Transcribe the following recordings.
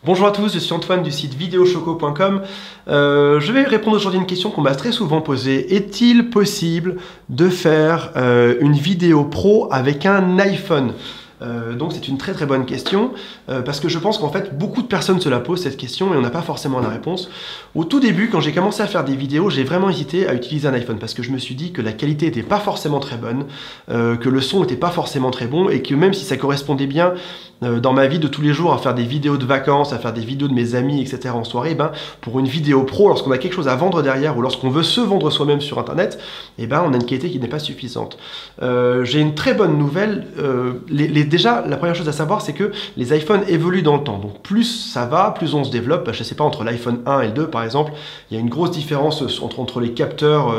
Bonjour à tous, je suis Antoine du site videochoco.com. Je vais répondre aujourd'hui à une question qu'on m'a très souvent posée. Est-il possible de faire une vidéo pro avec un iPhone? Donc c'est une très très bonne question parce que je pense qu'en fait beaucoup de personnes se la posent cette question et on n'a pas forcément la réponse. Au tout début, quand j'ai commencé à faire des vidéos, j'ai vraiment hésité à utiliser un iPhone parce que je me suis dit que la qualité n'était pas forcément très bonne, que le son n'était pas forcément très bon et que même si ça correspondait bien dans ma vie de tous les jours à faire des vidéos de vacances, à faire des vidéos de mes amis, etc. en soirée, pour une vidéo pro, lorsqu'on a quelque chose à vendre derrière ou lorsqu'on veut se vendre soi-même sur Internet, on a une qualité qui n'est pas suffisante. J'ai une très bonne nouvelle. Déjà, la première chose à savoir, c'est que les iPhones évoluent dans le temps. Donc plus ça va, plus on se développe. Je ne sais pas, entre l'iPhone 1 et le 2, par exemple, il y a une grosse différence entre les capteurs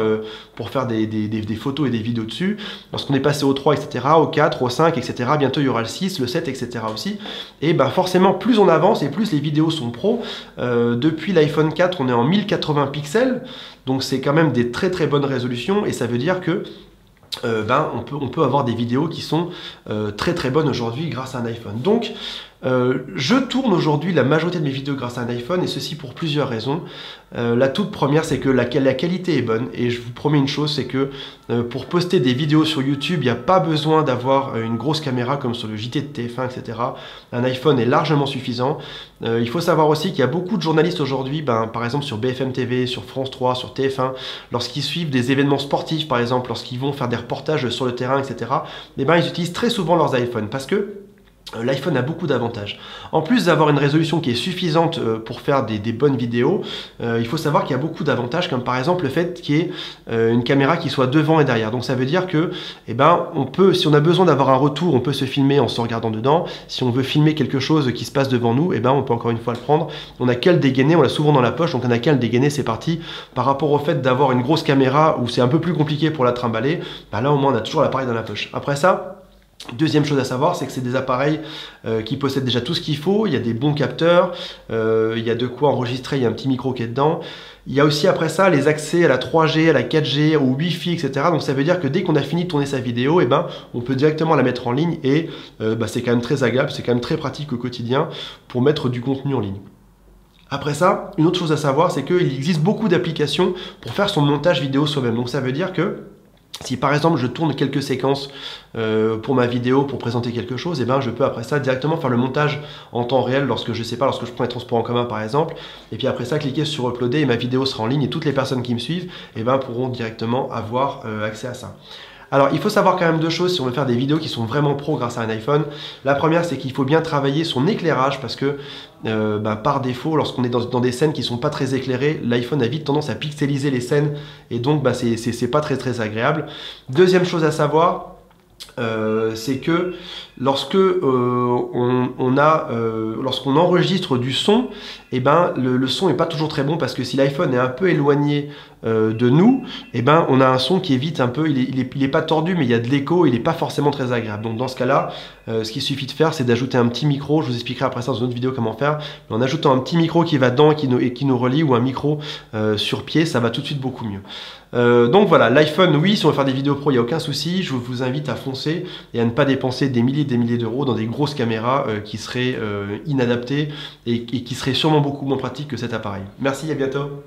pour faire des photos et des vidéos dessus. Lorsqu'on est passé au 3, etc., au 4, au 5, etc., bientôt il y aura le 6, le 7, etc. aussi. Et forcément, plus on avance et plus les vidéos sont pro. Depuis l'iPhone 4, on est en 1080 pixels. Donc c'est quand même des très très bonnes résolutions et ça veut dire que on peut avoir des vidéos qui sont très très bonnes aujourd'hui grâce à un iPhone. Donc je tourne aujourd'hui la majorité de mes vidéos grâce à un iPhone et ceci pour plusieurs raisons. La toute première, c'est que la qualité est bonne et je vous promets une chose, c'est que pour poster des vidéos sur YouTube, il n'y a pas besoin d'avoir une grosse caméra comme sur le JT de TF1, etc. Un iPhone est largement suffisant. Il faut savoir aussi qu'il y a beaucoup de journalistes aujourd'hui, par exemple sur BFM TV, sur France 3, sur TF1, lorsqu'ils suivent des événements sportifs, par exemple, lorsqu'ils vont faire des reportages sur le terrain, etc., ils utilisent très souvent leurs iPhones parce que l'iPhone a beaucoup d'avantages. En plus d'avoir une résolution qui est suffisante pour faire des bonnes vidéos, il faut savoir qu'il y a beaucoup d'avantages, comme par exemple le fait qu'il y ait une caméra qui soit devant et derrière. Donc ça veut dire que, on peut, si on a besoin d'avoir un retour, on peut se filmer en se regardant dedans. Si on veut filmer quelque chose qui se passe devant nous, on peut encore une fois le prendre. On n'a qu'à le dégainer, on l'a souvent dans la poche, donc on n'a qu'à le dégainer, c'est parti. Par rapport au fait d'avoir une grosse caméra où c'est un peu plus compliqué pour la trimballer, là au moins on a toujours l'appareil dans la poche. Après ça, deuxième chose à savoir, c'est que c'est des appareils qui possèdent déjà tout ce qu'il faut. Il y a des bons capteurs, il y a de quoi enregistrer, il y a un petit micro qui est dedans. Il y a aussi après ça les accès à la 3G, à la 4G, au Wi-Fi, etc. Donc ça veut dire que dès qu'on a fini de tourner sa vidéo, on peut directement la mettre en ligne et c'est quand même très agréable, c'est quand même très pratique au quotidien pour mettre du contenu en ligne. Après ça, une autre chose à savoir, c'est qu'il existe beaucoup d'applications pour faire son montage vidéo soi-même. Donc ça veut dire que si par exemple je tourne quelques séquences pour ma vidéo, pour présenter quelque chose, je peux après ça directement faire le montage en temps réel lorsque je prends les transports en commun par exemple, et puis après ça cliquer sur uploader et ma vidéo sera en ligne et toutes les personnes qui me suivent pourront directement avoir accès à ça. Alors il faut savoir quand même deux choses si on veut faire des vidéos qui sont vraiment pro grâce à un iPhone. La première, c'est qu'il faut bien travailler son éclairage parce que par défaut, lorsqu'on est dans des scènes qui sont pas très éclairées, l'iPhone a vite tendance à pixeliser les scènes et donc c'est pas très très agréable. Deuxième chose à savoir, c'est que lorsqu'on enregistre du son, le son n'est pas toujours très bon parce que si l'iPhone est un peu éloigné de nous, on a un son qui est vite un peu, il est pas tordu mais il y a de l'écho, il n'est pas forcément très agréable. Donc dans ce cas-là, ce qu'il suffit de faire, c'est d'ajouter un petit micro. Je vous expliquerai après ça dans une autre vidéo comment faire. Mais en ajoutant un petit micro qui va dedans et qui nous relie, ou un micro sur pied, ça va tout de suite beaucoup mieux. Donc voilà, l'iPhone, oui, si on veut faire des vidéos pro, il n'y a aucun souci. Je vous invite à foncer et à ne pas dépenser des milliers d'euros dans des grosses caméras qui seraient inadaptées et qui seraient sûrement beaucoup moins pratiques que cet appareil. Merci, à bientôt.